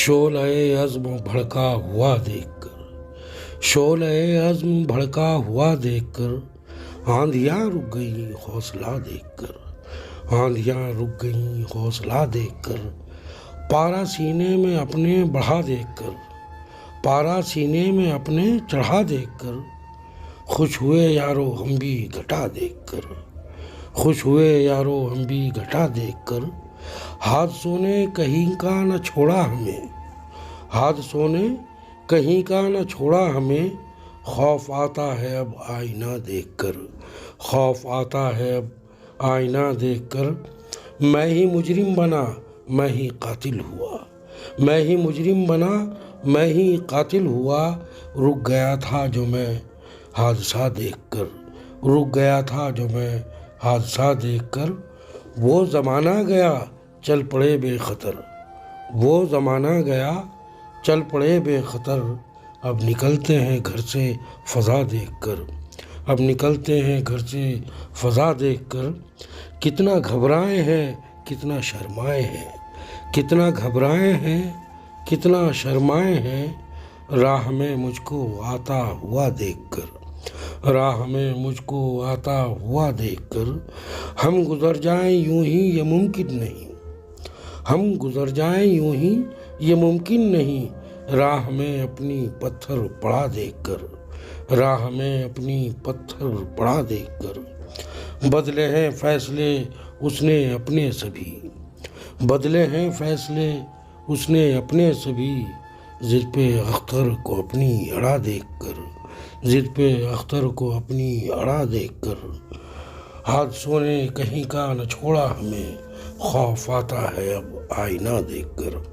शोले-ए-अज़्म भड़का हुआ देखकर, शोले-ए-अज़्म भड़का हुआ देखकर आंधियाँ रुक गई हौसला देखकर, आंधियाँ रुक गई हौसला देखकर, पारा सीने में अपने बढ़ा देखकर, पारा सीने में अपने चढ़ा देखकर, खुश हुए यारो हम भी घटा देखकर, खुश हुए यारो हम भी घटा देखकर। हादसों ने कहीं का न छोड़ा हमें, हादसों ने कहीं का न छोड़ा हमें, खौफ आता है अब आईना देखकर, खौफ आता है अब आईना देखकर। मैं ही मुजरिम बना मैं ही कातिल हुआ, मैं ही मुजरिम बना मैं ही कातिल हुआ। रुक गया था जो मैं हादसा देखकर, रुक गया था जो मैं हादसा देखकर। वो ज़माना गया चल पड़े बेखतर, वो ज़माना गया चल पड़े बेखतर। अब निकलते हैं घर से फ़ज़ा देखकर, अब निकलते हैं घर से फ़ज़ा देखकर। कितना घबराए हैं कितना शर्माए हैं, कितना घबराए हैं कितना शर्माए हैं। राह में मुझको आता हुआ देखकर, राह में मुझको आता हुआ देखकर। हम गुज़र जाएं यूं ही ये मुमकिन नहीं, हम गुज़र जाएं यूं ही ये मुमकिन नहीं। राह में अपनी पत्थर पड़ा देखकर, राह में अपनी पत्थर पड़ा देखकर। बदले हैं फ़ैसले उसने अपने सभी, बदले हैं फ़ैसले उसने अपने सभी। ज़िद पे अख्तर को अपनी अड़ा देखकर, ज़िद पे अख्तर को अपनी अड़ा देखकर। हादसों ने कहीं का न छोड़ा हमें, खौफ आता है अब आईना देखकर।